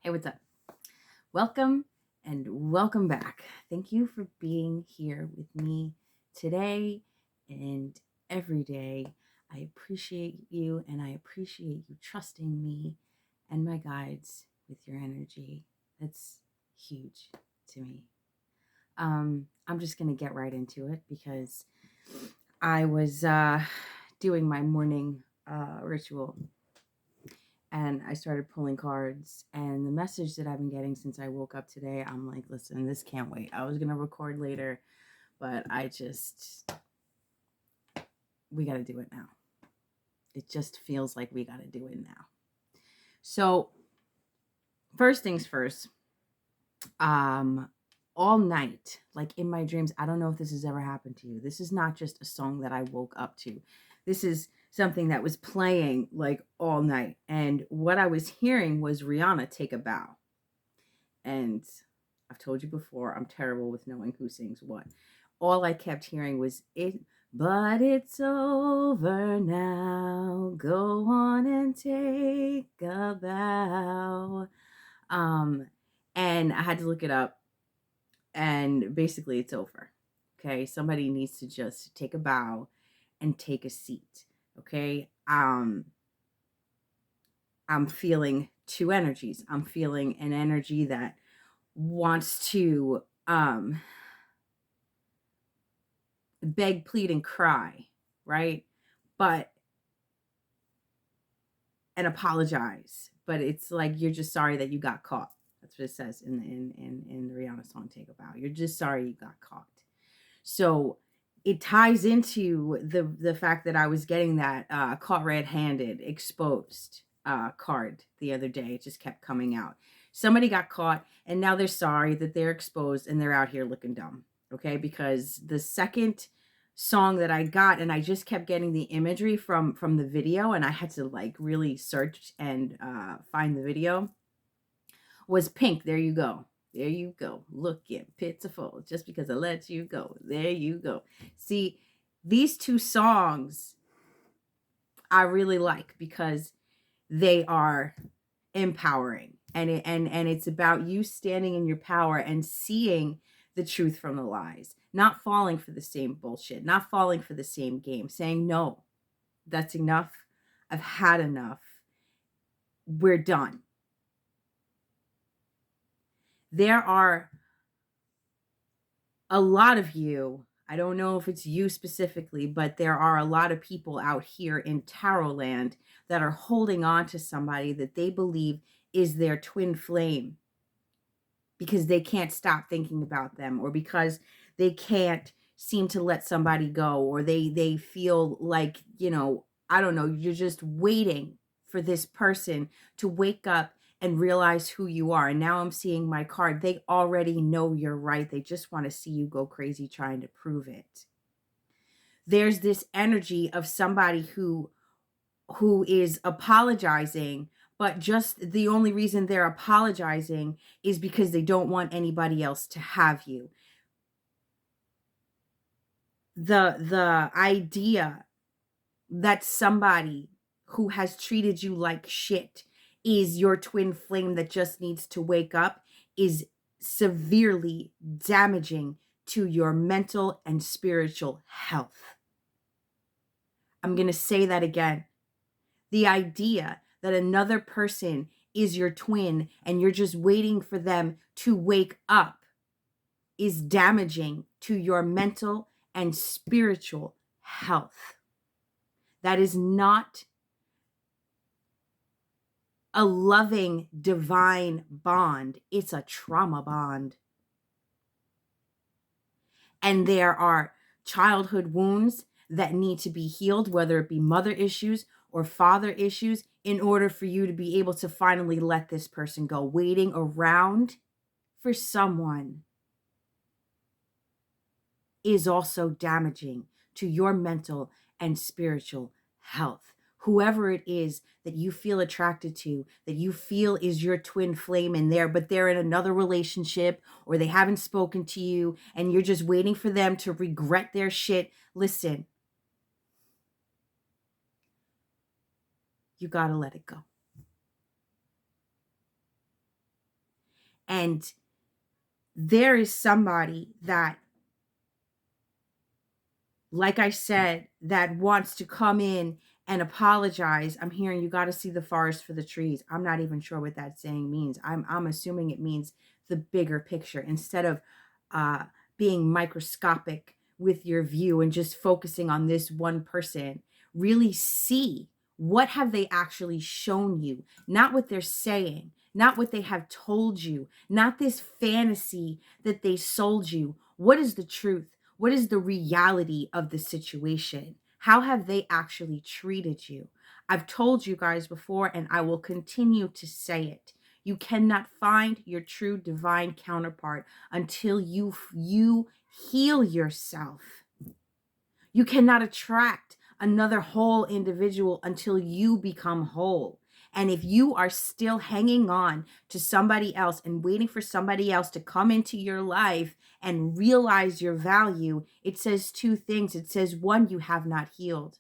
Hey, what's up? Welcome and welcome back. Thank you for being here with me today and every day. I appreciate you and I appreciate you trusting me and my guides with your energy. That's huge to me. I'm just going to get right into it because I was doing my morning ritual and I started pulling cards. And the message that I've been getting since I woke up today, I'm like, listen, this can't wait. I was gonna record later, but we got to do it now. It just feels like we got to do it now. So first things first, um, all night, like in my dreams, I don't know if this has ever happened to you. This is not just a song that I woke up to. This is something that was playing like all night. And what I was hearing was Rihanna Take a Bow. And I've told you before, I'm terrible with knowing who sings what. All I kept hearing was it, but it's over now. Go on and take a bow. Um, and I had to look it up, and basically, it's over. Okay, somebody needs to just take a bow and take a seat. Okay, I'm feeling two energies. I'm feeling an energy that wants to beg, plead, and cry, right? But and apologize. But it's like you're just sorry that you got caught. That's what it says in the Rihanna song "Take a Bow." You're just sorry you got caught. So it ties into the fact that I was getting that caught red-handed, exposed card the other day. It just kept coming out. Somebody got caught, and now they're sorry that they're exposed and they're out here looking dumb. Okay, because the second song that I got, and I just kept getting the imagery from the video, and I had to like really search and find the video, was Pink. There you go. There you go. Looking pitiful just because I let you go. There you go. See, these two songs I really like because they are empowering, and it's about you standing in your power and seeing the truth from the lies, not falling for the same bullshit, not falling for the same game, saying no, that's enough. I've had enough. We're done. There are a lot of you, I don't know if it's you specifically, but there are a lot of people out here in tarot land that are holding on to somebody that they believe is their twin flame because they can't stop thinking about them, or because they can't seem to let somebody go, or they feel like, I don't know, you're just waiting for this person to wake up and realize who you are. And now I'm seeing my card. They already know you're right. They just want to see you go crazy trying to prove it. There's this energy of somebody who is apologizing, but just the only reason they're apologizing is because they don't want anybody else to have you. The idea that somebody who has treated you like shit is your twin flame that just needs to wake up is severely damaging to your mental and spiritual health. I'm going to say that again. The idea that another person is your twin and you're just waiting for them to wake up is damaging to your mental and spiritual health. That is not a loving, divine bond. It's a trauma bond. And there are childhood wounds that need to be healed, whether it be mother issues or father issues, in order for you to be able to finally let this person go. Waiting around for someone is also damaging to your mental and spiritual health. Whoever it is that you feel attracted to, that you feel is your twin flame in there, but they're in another relationship or they haven't spoken to you and you're just waiting for them to regret their shit. Listen, you got to let it go. And there is somebody that, like I said, that wants to come in and apologize. I'm hearing you got to see the forest for the trees. I'm not even sure what that saying means. I'm assuming it means the bigger picture instead of uh being microscopic with your view and just focusing on this one person. Really see what have they actually shown you, not what they're saying, not what they have told you, not this fantasy that they sold you. What is the truth? What is the reality of the situation? How have they actually treated you? I've told you guys before, and I will continue to say it. You cannot find your true divine counterpart until you heal yourself. You cannot attract another whole individual until you become whole. And if you are still hanging on to somebody else and waiting for somebody else to come into your life and realize your value, it says two things. It says, one, you have not healed.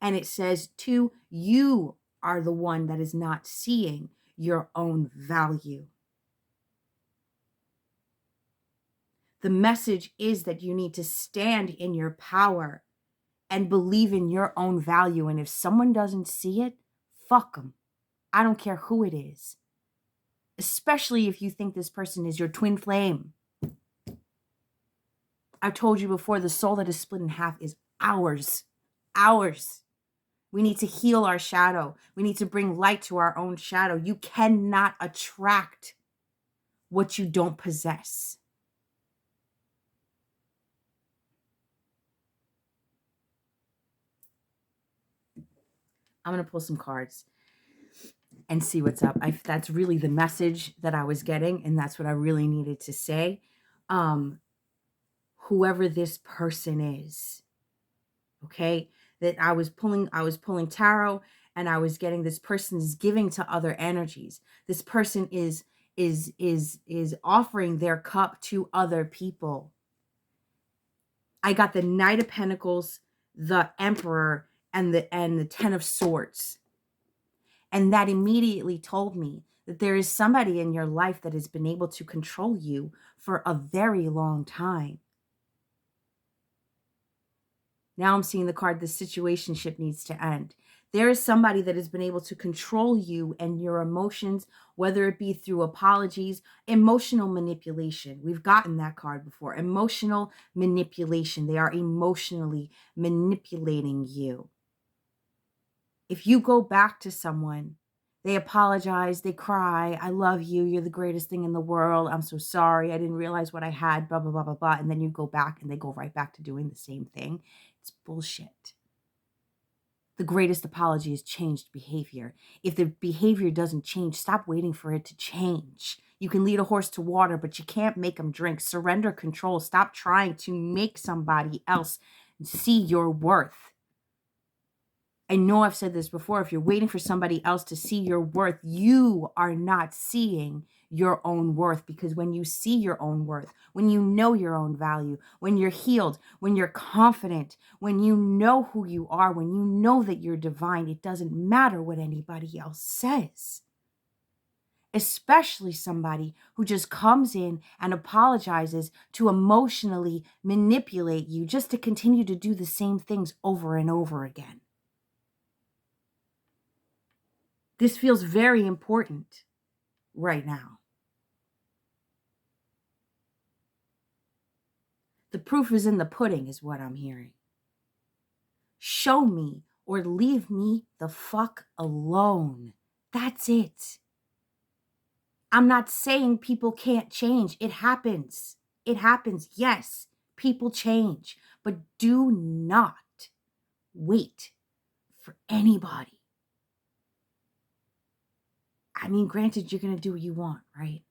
And it says, two, you are the one that is not seeing your own value. The message is that you need to stand in your power and believe in your own value. And if someone doesn't see it, fuck them. I don't care who it is. Especially if you think this person is your twin flame. I've told you before, the soul that is split in half is ours. Ours. We need to heal our shadow. We need to bring light to our own shadow. You cannot attract what you don't possess. I'm going to pull some cards and see what's up. That's really the message that I was getting, and that's what I really needed to say. Whoever this person is, okay, that I was pulling tarot, and I was getting this person is giving to other energies. This person is offering their cup to other people. I got the Knight of Pentacles, the Emperor, and the Ten of Swords. And that immediately told me that there is somebody in your life that has been able to control you for a very long time. Now I'm seeing the card, the situationship needs to end. There is somebody that has been able to control you and your emotions, whether it be through apologies, emotional manipulation. We've gotten that card before. Emotional manipulation. They are emotionally manipulating you. If you go back to someone, they apologize, they cry, I love you, you're the greatest thing in the world, I'm so sorry, I didn't realize what I had, blah, blah, blah, blah, blah. And then you go back and they go right back to doing the same thing. It's bullshit. The greatest apology is changed behavior. If the behavior doesn't change, stop waiting for it to change. You can lead a horse to water, but you can't make them drink. Surrender control. Stop trying to make somebody else see your worth. I know I've said this before. If you're waiting for somebody else to see your worth, you are not seeing your own worth, because when you see your own worth, when you know your own value, when you're healed, when you're confident, when you know who you are, when you know that you're divine, it doesn't matter what anybody else says. Especially somebody who just comes in and apologizes to emotionally manipulate you just to continue to do the same things over and over again. This feels very important right now. The proof is in the pudding, is what I'm hearing. Show me or leave me the fuck alone. That's it. I'm not saying people can't change. It happens. It happens. Yes, people change. But do not wait for anybody. I mean, granted, you're going to do what you want, right?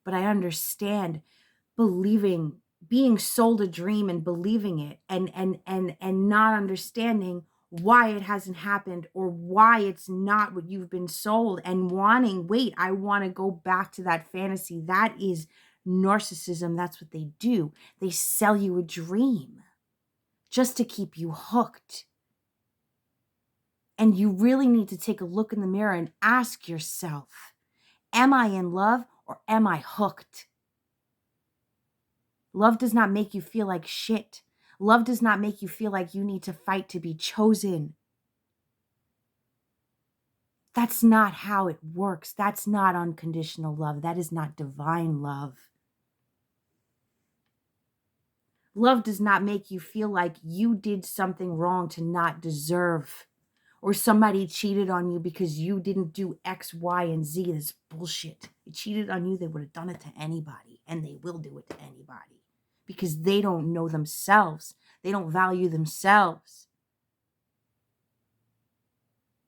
But I understand being sold a dream and believing it and not understanding why it hasn't happened or why it's not what you've been sold, and wait, I want to go back to that fantasy. That is narcissism. That's what they do. They sell you a dream just to keep you hooked. And you really need to take a look in the mirror and ask yourself, Am I in love or am I hooked? Love does not make you feel like shit. Love does not make you feel like you need to fight to be chosen. That's not how it works. That's not unconditional love. That is not divine love. Love does not make you feel like you did something wrong to not deserve, or somebody cheated on you because you didn't do X, Y, and Z. That's bullshit. They cheated on you, they would have done it to anybody, and they will do it to anybody because they don't know themselves. They don't value themselves.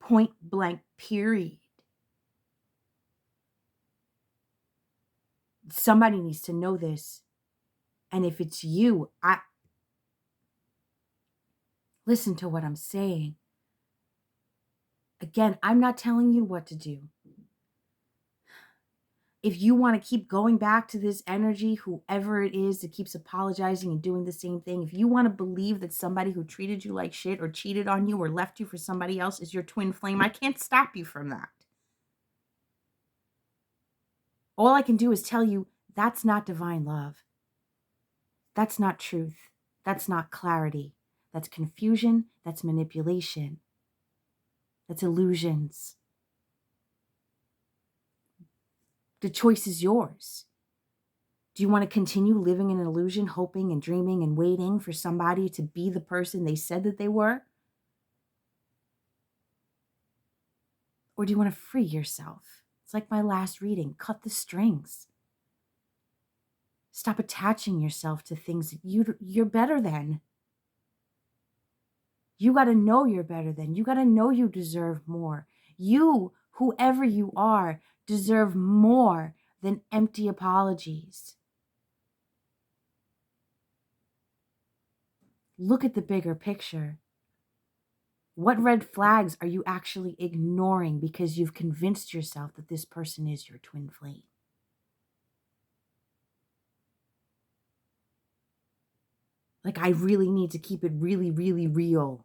Point blank, period. Somebody needs to know this. And if it's you, listen to what I'm saying. Again, I'm not telling you what to do. If you want to keep going back to this energy, whoever it is that keeps apologizing and doing the same thing, if you want to believe that somebody who treated you like shit or cheated on you or left you for somebody else is your twin flame, I can't stop you from that. All I can do is tell you that's not divine love. That's not truth. That's not clarity. That's confusion. That's manipulation. That's illusions. The choice is yours. Do you want to continue living in an illusion, hoping and dreaming and waiting for somebody to be the person they said that they were? Or do you want to free yourself? It's like my last reading. Cut the strings. Stop attaching yourself to things that you're better than. You got to know you're better than. You got to know you deserve more. You, whoever you are, deserve more than empty apologies. Look at the bigger picture. What red flags are you actually ignoring because you've convinced yourself that this person is your twin flame? Like, I really need to keep it really, really real.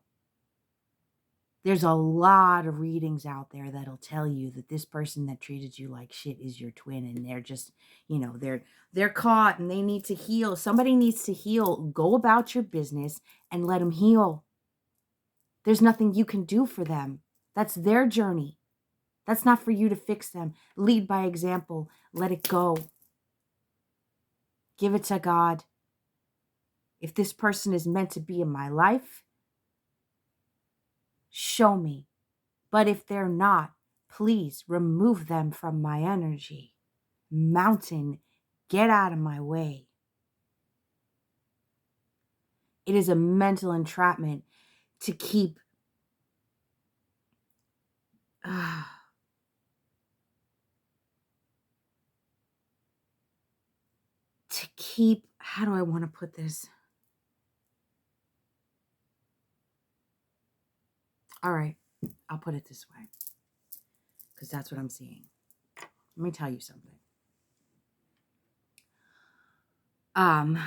There's a lot of readings out there that'll tell you that this person that treated you like shit is your twin, and they're just, they're caught and they need to heal. Somebody needs to heal. Go about your business and let them heal. There's nothing you can do for them. That's their journey. That's not for you to fix them. Lead by example. Let it go. Give it to God. If this person is meant to be in my life, show me. But if they're not, please remove them from my energy. Mountain, get out of my way. It is a mental entrapment to keep how do I want to put this? All right, I'll put it this way, because that's what I'm seeing. Let me tell you something. A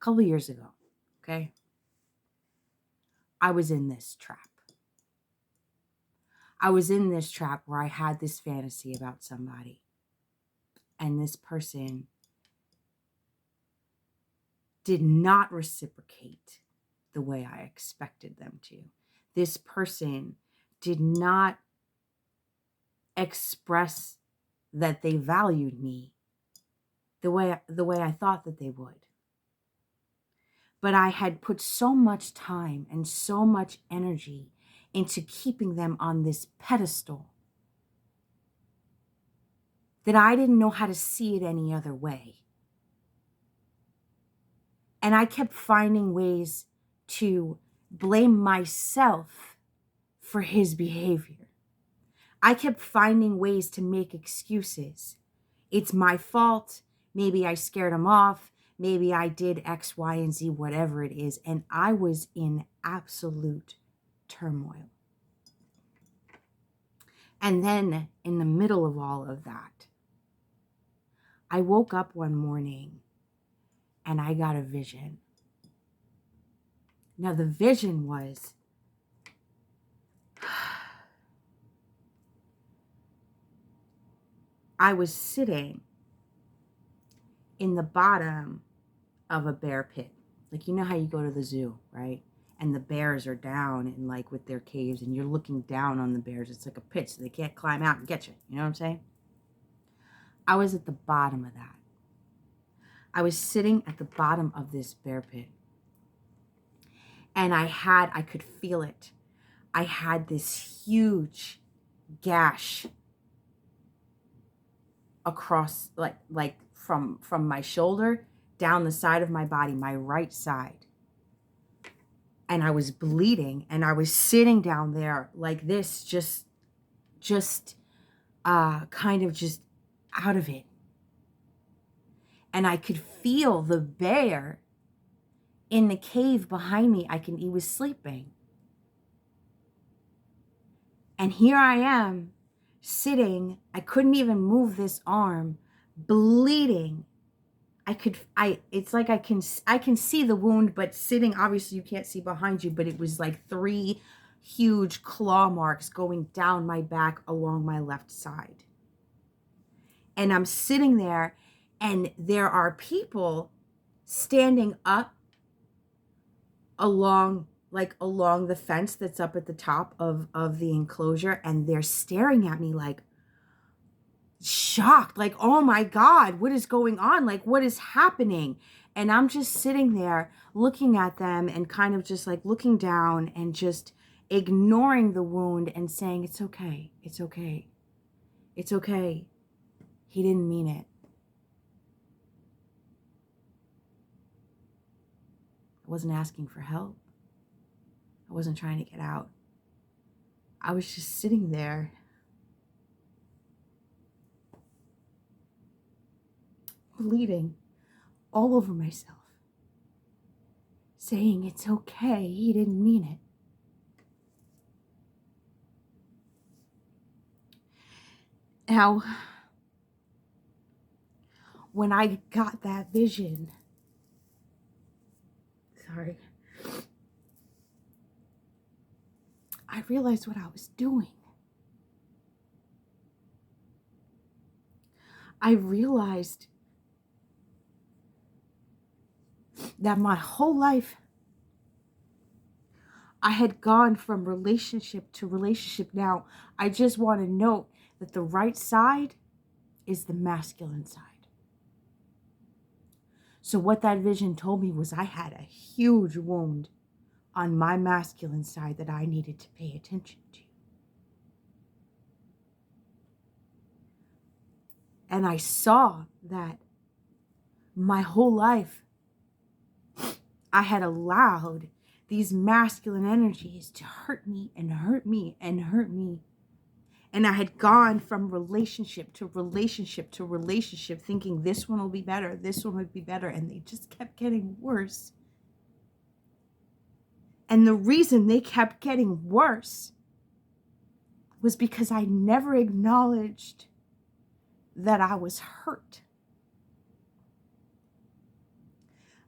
couple of years ago, okay, I was in this trap. I was in this trap where I had this fantasy about somebody, and this person did not reciprocate the way I expected them to. This person did not express that they valued me the way I thought that they would. But I had put so much time and so much energy into keeping them on this pedestal that I didn't know how to see it any other way. And I kept finding ways to blame myself for his behavior. I kept finding ways to make excuses. It's my fault. Maybe I scared him off. Maybe I did X, Y, and Z, whatever it is. And I was in absolute turmoil. And then in the middle of all of that, I woke up one morning and I got a vision. Now, the vision was I was sitting in the bottom of a bear pit. Like, you know how you go to the zoo, right? And the bears are down and like with their caves and you're looking down on the bears. It's like a pit, so they can't climb out and get you. You know what I'm saying? I was at the bottom of that. I was sitting at the bottom of this bear pit. And I could feel it. I had this huge gash across, like from my shoulder down the side of my body, my right side. And I was bleeding, and I was sitting down there like this, just kind of just out of it. And I could feel the bear in the cave behind me. He was sleeping. And here I am sitting. I couldn't even move this arm, bleeding. It's like I can see the wound, but sitting, obviously you can't see behind you, but it was like 3 huge claw marks going down my back along my left side. And I'm sitting there, and there are people standing up along the fence that's up at the top of the enclosure, and they're staring at me like shocked, like, oh my God, what is going on? Like, what is happening? And I'm just sitting there looking at them and kind of just like looking down and just ignoring the wound and saying, it's okay, it's okay, it's okay. He didn't mean it. I wasn't asking for help. I wasn't trying to get out. I was just sitting there bleeding all over myself, saying it's okay, he didn't mean it. Now, when I got that vision, I realized what I was doing. I realized that my whole life I had gone from relationship to relationship. Now, I just want to note that the right side is the masculine side. So what that vision told me was I had a huge wound on my masculine side that I needed to pay attention to. And I saw that my whole life I had allowed these masculine energies to hurt me and hurt me and hurt me. And I had gone from relationship to relationship to relationship thinking this one will be better, this one would be better, and they just kept getting worse. And the reason they kept getting worse was because I never acknowledged that I was hurt.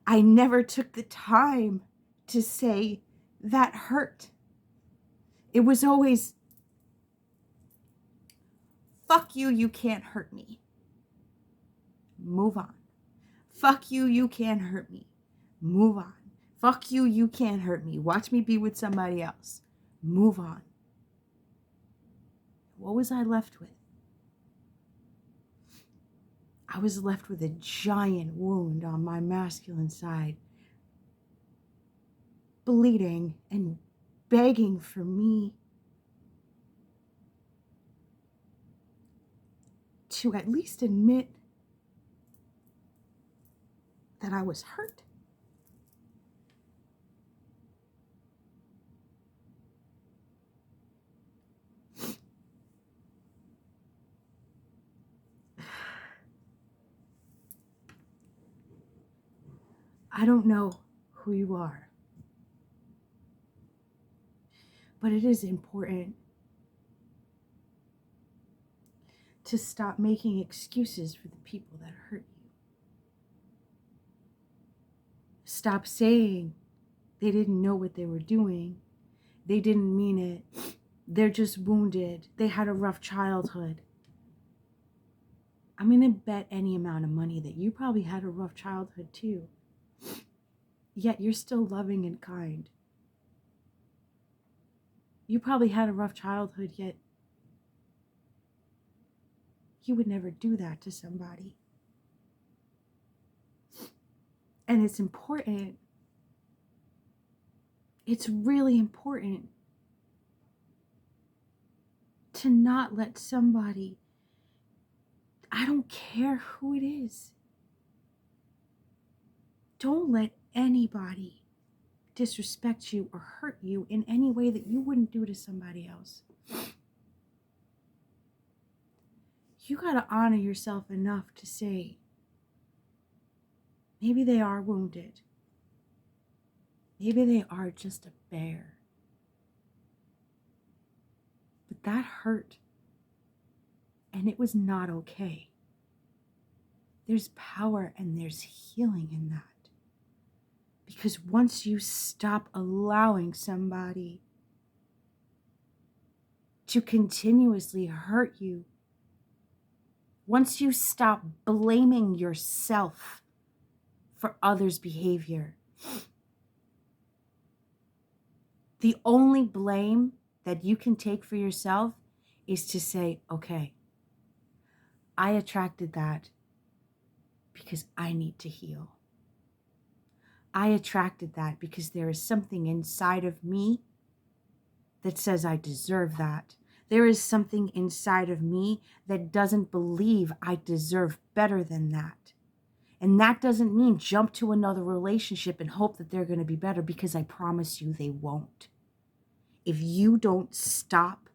I never took the time to say that hurt. It was always, fuck you, you can't hurt me. Move on. Fuck you, you can't hurt me. Move on. Fuck you, you can't hurt me. Watch me be with somebody else. Move on. What was I left with? I was left with a giant wound on my masculine side, bleeding and begging for me to at least admit that I was hurt. I don't know who you are, but it is important to stop making excuses for the people that hurt you. Stop saying they didn't know what they were doing. They didn't mean it. They're just wounded. They had a rough childhood. I'm going to bet any amount of money that you probably had a rough childhood too. Yet you're still loving and kind. You probably had a rough childhood, yet you would never do that to somebody. And it's important. It's really important to not let somebody, I don't care who it is, don't let anybody disrespect you or hurt you in any way that you wouldn't do to somebody else. You got to honor yourself enough to say, maybe they are wounded. Maybe they are just a bear. But that hurt. And it was not okay. There's power and there's healing in that. Because once you stop allowing somebody to continuously hurt you, once you stop blaming yourself for others' behavior, the only blame that you can take for yourself is to say, okay, I attracted that because I need to heal. I attracted that because there is something inside of me that says I deserve that. There is something inside of me that doesn't believe I deserve better than that. And that doesn't mean jump to another relationship and hope that they're going to be better, because I promise you they won't. If you don't stop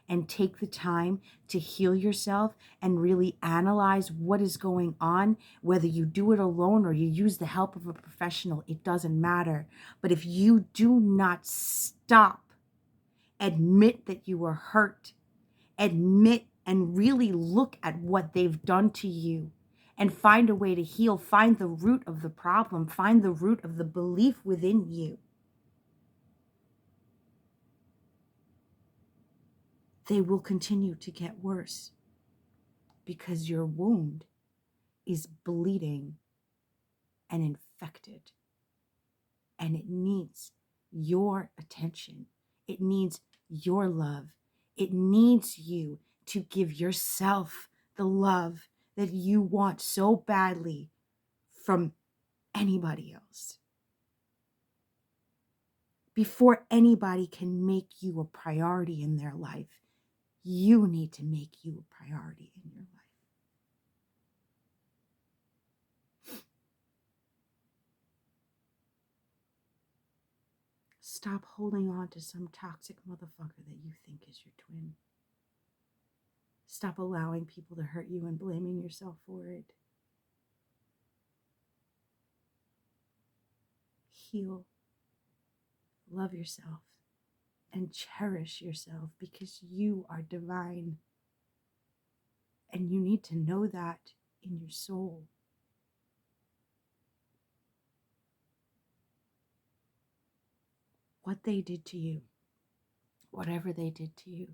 and take the time to heal yourself and really analyze what is going on, whether you do it alone or you use the help of a professional, it doesn't matter. But if you do not stop, admit that you were hurt, admit and really look at what they've done to you and find a way to heal, find the root of the problem, find the root of the belief within you, they will continue to get worse because your wound is bleeding and infected, and it needs your attention. It needs your love. It needs you to give yourself the love that you want so badly from anybody else. Before anybody can make you a priority in their life, you need to make you a priority in your life. Stop holding on to some toxic motherfucker that you think is your twin. Stop allowing people to hurt you and blaming yourself for it. Heal. Love yourself and cherish yourself, because you are divine. And you need to know that in your soul. What they did to you, whatever they did to you,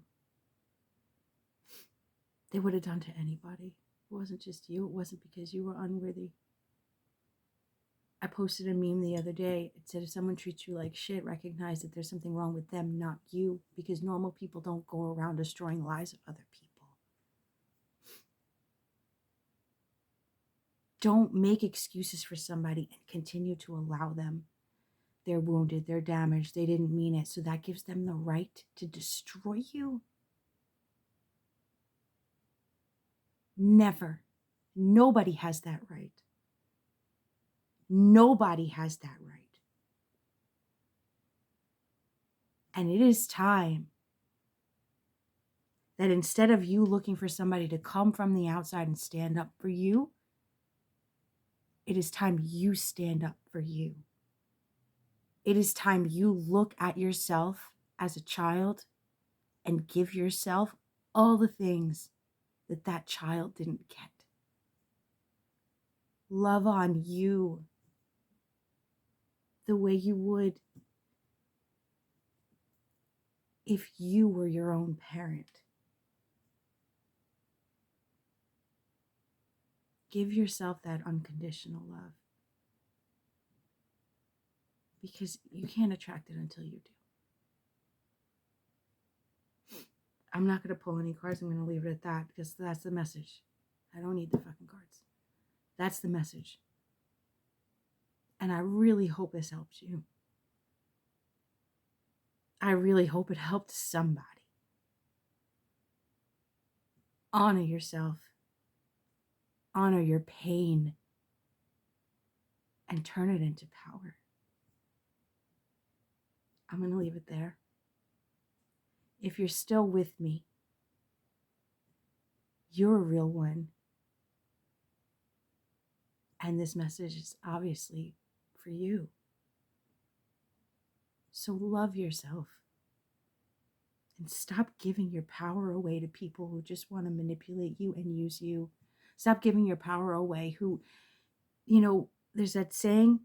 they would have done to anybody. It wasn't just you. It wasn't because you were unworthy. I posted a meme the other day. It said, if someone treats you like shit, recognize that there's something wrong with them, not you, because normal people don't go around destroying lives of other people. Don't make excuses for somebody and continue to allow them. They're wounded, they're damaged, they didn't mean it, so that gives them the right to destroy you. Never. Nobody has that right. Nobody has that right. And it is time that instead of you looking for somebody to come from the outside and stand up for you, it is time you stand up for you. It is time you look at yourself as a child and give yourself all the things that that child didn't get. Love on you the way you would if you were your own parent. Give yourself that unconditional love, because you can't attract it until you do. I'm not going to pull any cards. I'm going to leave it at that, because that's the message. I don't need the fucking cards. That's the message. And I really hope this helps you. I really hope it helped somebody. Honor yourself. Honor your pain. And turn it into power. I'm going to leave it there. If you're still with me, you're a real one. And this message is obviously for you. So love yourself. And stop giving your power away to people who just want to manipulate you and use you. Stop giving your power away who, there's that saying,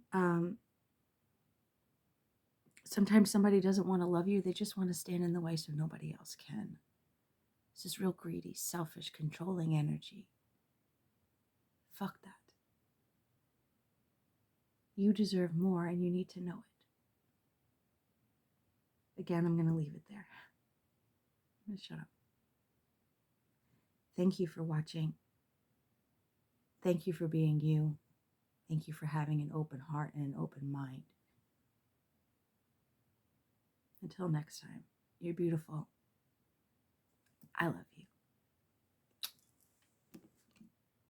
sometimes somebody doesn't want to love you. They just want to stand in the way so nobody else can. This is real greedy, selfish, controlling energy. Fuck that. You deserve more, and you need to know it. Again, I'm going to leave it there. I'm going to shut up. Thank you for watching. Thank you for being you. Thank you for having an open heart and an open mind. Until next time, you're beautiful. I love you.